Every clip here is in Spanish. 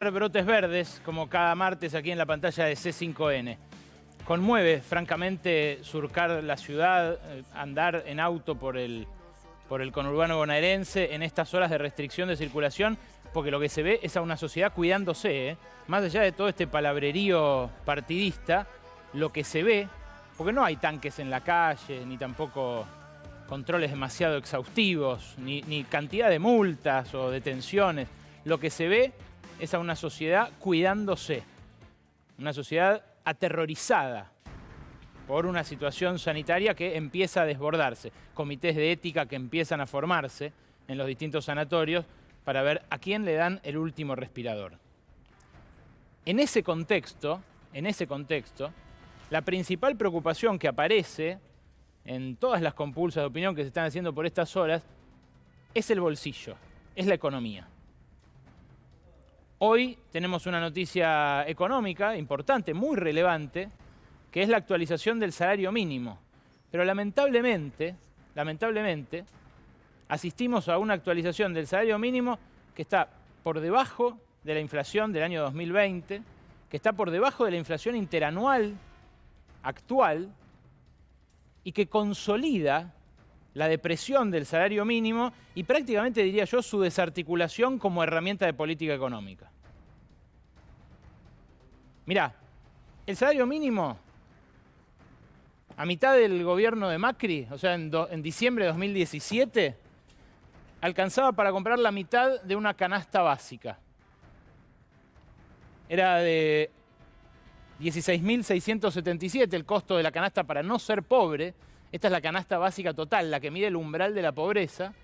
Brotes verdes, como cada martes aquí en la pantalla de C5N. Conmueve, francamente, surcar la ciudad, andar en auto por el conurbano bonaerense en estas horas de restricción de circulación, porque lo que se ve es a una sociedad cuidándose, ¿eh? Más allá de todo este palabrerío partidista, lo que se ve, porque no hay tanques en la calle, ni tampoco controles demasiado exhaustivos, ni cantidad de multas o detenciones. Lo que se ve es a una sociedad cuidándose, una sociedad aterrorizada por una situación sanitaria que empieza a desbordarse, comités de ética que empiezan a formarse en los distintos sanatorios para ver a quién le dan el último respirador. En ese contexto, la principal preocupación que aparece en todas las compulsas de opinión que se están haciendo por estas horas es el bolsillo, es la economía. Hoy tenemos una noticia económica importante, muy relevante, que es la actualización del salario mínimo. Pero lamentablemente, asistimos a una actualización del salario mínimo que está por debajo de la inflación del año 2020, que está por debajo de la inflación interanual actual y que consolida la depresión del salario mínimo y prácticamente, diría yo, su desarticulación como herramienta de política económica. Mirá, el salario mínimo, a mitad del gobierno de Macri, o sea, en diciembre de 2017, alcanzaba para comprar la mitad de una canasta básica. Era de 16.677 el costo de la canasta para no ser pobre. Esta es la canasta básica total, la que mide el umbral de la pobreza,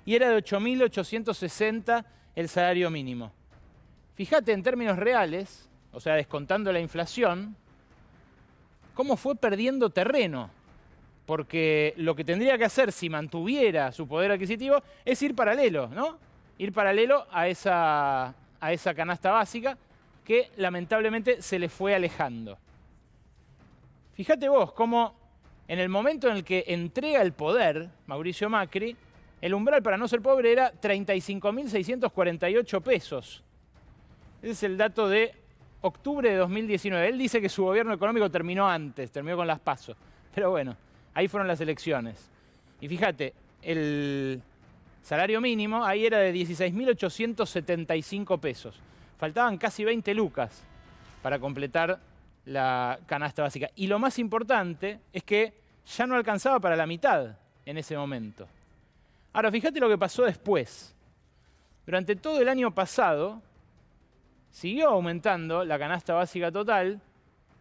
y era de 8.860 el salario mínimo. Fíjate en términos reales, o sea, descontando la inflación, cómo fue perdiendo terreno, porque lo que tendría que hacer si mantuviera su poder adquisitivo es ir paralelo, ¿no? Ir paralelo a esa canasta básica que lamentablemente se le fue alejando. Fíjate vos cómo en el momento en el que entrega el poder Mauricio Macri, el umbral para no ser pobre era 35.648 pesos. Ese es el dato de octubre de 2019. Él dice que su gobierno económico terminó antes, terminó con las PASO. Pero bueno, ahí fueron las elecciones. Y fíjate, el salario mínimo ahí era de 16.875 pesos. Faltaban casi 20 lucas para completar la canasta básica. Y lo más importante es que ya no alcanzaba para la mitad en ese momento. Ahora, fíjate lo que pasó después. Durante todo el año pasado siguió aumentando la canasta básica total,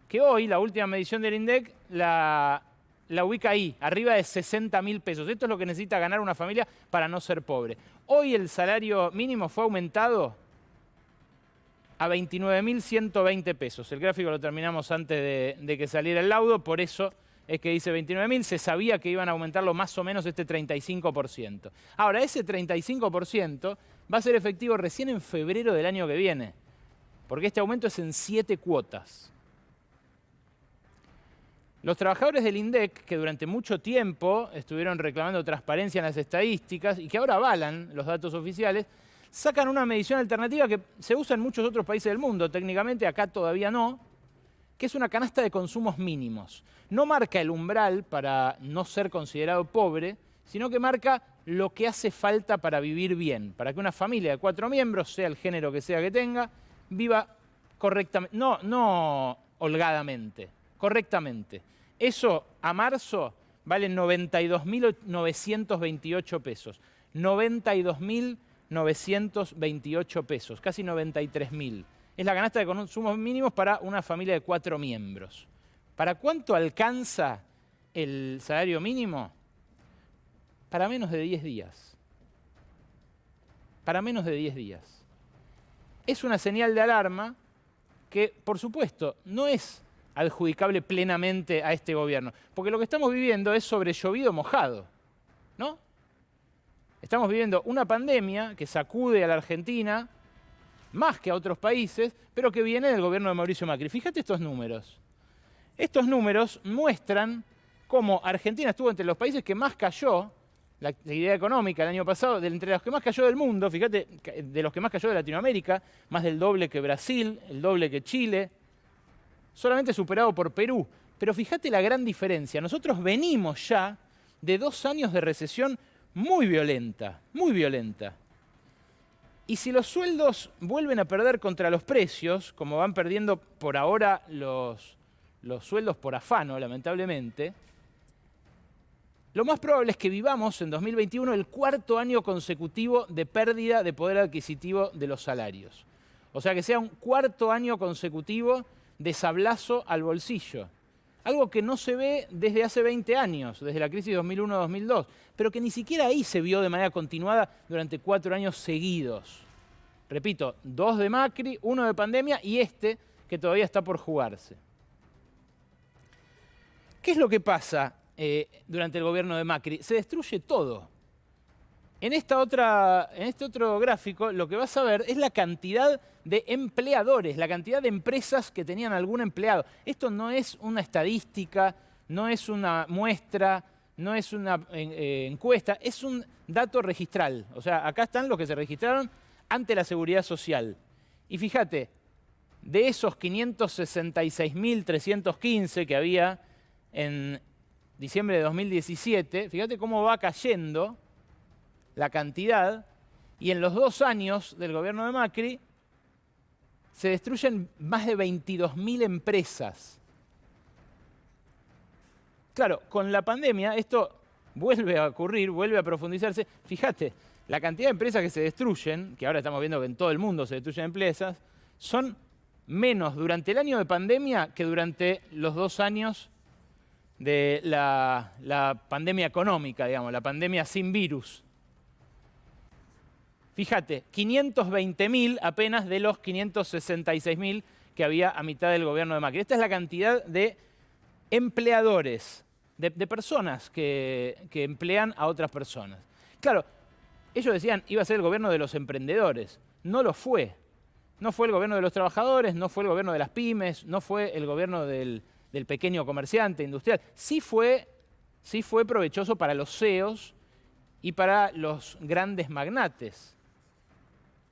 que hoy, la última medición del INDEC, la ubica ahí, arriba de 60.000 pesos. Esto es lo que necesita ganar una familia para no ser pobre. Hoy el salario mínimo fue aumentado a 29.120 pesos. El gráfico lo terminamos antes de que saliera el laudo, por eso es que dice 29.000. Se sabía que iban a aumentarlo más o menos este 35%. Ahora, ese 35% va a ser efectivo recién en febrero del año que viene, porque este aumento es en 7 cuotas. Los trabajadores del INDEC, que durante mucho tiempo estuvieron reclamando transparencia en las estadísticas y que ahora avalan los datos oficiales, sacan una medición alternativa que se usa en muchos otros países del mundo, técnicamente acá todavía no, que es una canasta de consumos mínimos. No marca el umbral para no ser considerado pobre, sino que marca lo que hace falta para vivir bien, para que una familia de 4 miembros, sea el género que sea que tenga, viva correctamente, no holgadamente, correctamente. Eso a marzo vale 92.928 pesos. 92.928 pesos, casi 93.000. Es la canasta de consumos mínimos para una familia de 4 miembros. ¿Para cuánto alcanza el salario mínimo? Para menos de 10 días. Para menos de 10 días. Es una señal de alarma que, por supuesto, no es adjudicable plenamente a este gobierno, porque lo que estamos viviendo es sobre llovido mojado, ¿no? Estamos viviendo una pandemia que sacude a la Argentina más que a otros países, pero que viene del gobierno de Mauricio Macri. Fíjate estos números. Estos números muestran cómo Argentina estuvo entre los países que más cayó la actividad económica el año pasado, entre los que más cayó del mundo, fíjate, de los que más cayó de Latinoamérica, más del doble que Brasil, el doble que Chile, solamente superado por Perú. Pero fíjate la gran diferencia. Nosotros venimos ya de 2 años de recesión muy violenta, muy violenta. Y si los sueldos vuelven a perder contra los precios, como van perdiendo por ahora los sueldos por afano, lamentablemente, lo más probable es que vivamos en 2021 el 4º año consecutivo de pérdida de poder adquisitivo de los salarios. O sea, que sea un 4º año consecutivo de sablazo al bolsillo. Algo que no se ve desde hace 20 años, desde la crisis 2001-2002, pero que ni siquiera ahí se vio de manera continuada durante 4 años seguidos. Repito, 2 de Macri, 1 de pandemia y este que todavía está por jugarse. ¿Qué es lo que pasa durante el gobierno de Macri? Se destruye todo. En este otro gráfico lo que vas a ver es la cantidad de empleadores, la cantidad de empresas que tenían algún empleado. Esto no es una estadística, no es una muestra, no es una encuesta, es un dato registral. O sea, acá están los que se registraron ante la Seguridad Social. Y fíjate, de esos 566.315 que había en diciembre de 2017, fíjate cómo va cayendo la cantidad, y en los 2 años del gobierno de Macri se destruyen más de 22.000 empresas. Claro, con la pandemia esto vuelve a ocurrir, vuelve a profundizarse. Fíjate, la cantidad de empresas que se destruyen, que ahora estamos viendo que en todo el mundo se destruyen empresas, son menos durante el año de pandemia que durante los 2 años de la pandemia económica, digamos, la pandemia sin virus. Fíjate, 520.000 apenas de los 566.000 que había a mitad del gobierno de Macri. Esta es la cantidad de empleadores, de personas que emplean a otras personas. Claro, ellos decían iba a ser el gobierno de los emprendedores. No lo fue. No fue el gobierno de los trabajadores, no fue el gobierno de las pymes, no fue el gobierno del pequeño comerciante industrial. Sí fue provechoso para los CEOs y para los grandes magnates.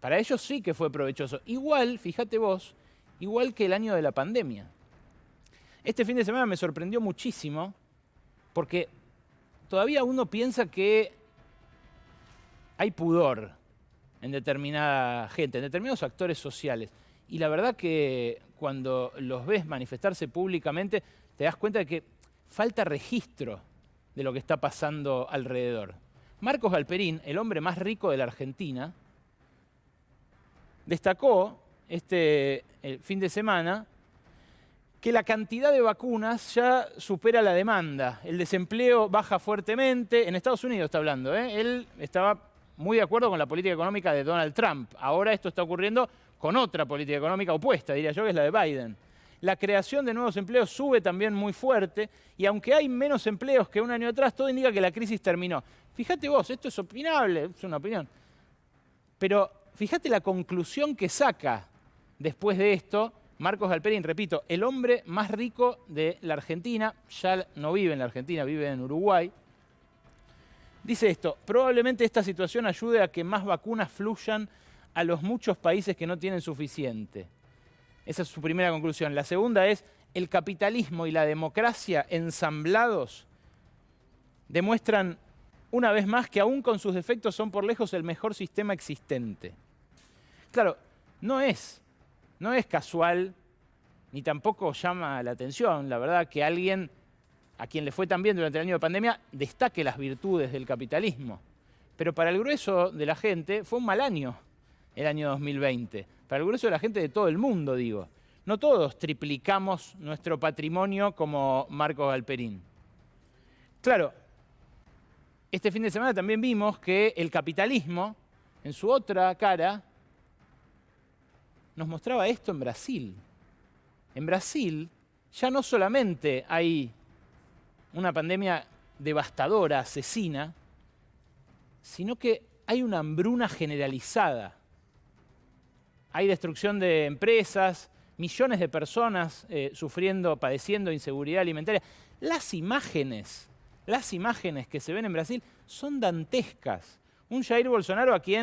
Para ellos sí que fue provechoso. Igual, fíjate vos, igual que el año de la pandemia. Este fin de semana me sorprendió muchísimo porque todavía uno piensa que hay pudor en determinada gente, en determinados actores sociales. Y la verdad que cuando los ves manifestarse públicamente, te das cuenta de que falta registro de lo que está pasando alrededor. Marcos Galperín, el hombre más rico de la Argentina, destacó el fin de semana que la cantidad de vacunas ya supera la demanda. El desempleo baja fuertemente. En Estados Unidos está hablando, ¿eh? Él estaba muy de acuerdo con la política económica de Donald Trump. Ahora esto está ocurriendo con otra política económica opuesta, diría yo, que es la de Biden. La creación de nuevos empleos sube también muy fuerte y aunque hay menos empleos que un año atrás, todo indica que la crisis terminó. Fíjate vos, esto es opinable, es una opinión, pero fíjate la conclusión que saca después de esto Marcos Galperín, repito, el hombre más rico de la Argentina, ya no vive en la Argentina, vive en Uruguay. Dice esto: probablemente esta situación ayude a que más vacunas fluyan a los muchos países que no tienen suficiente. Esa es su primera conclusión. La segunda es: el capitalismo y la democracia ensamblados demuestran una vez más que aún con sus defectos son por lejos el mejor sistema existente. Claro, no es casual, ni tampoco llama la atención, la verdad, que alguien a quien le fue tan bien durante el año de pandemia destaque las virtudes del capitalismo. Pero para el grueso de la gente fue un mal año el año 2020. Para el grueso de la gente de todo el mundo, digo. No todos triplicamos nuestro patrimonio como Marcos Galperín. Claro, este fin de semana también vimos que el capitalismo, en su otra cara, nos mostraba esto en Brasil. En Brasil ya no solamente hay una pandemia devastadora, asesina, sino que hay una hambruna generalizada. Hay destrucción de empresas, millones de personas padeciendo inseguridad alimentaria. Las imágenes que se ven en Brasil son dantescas. Un Jair Bolsonaro a quien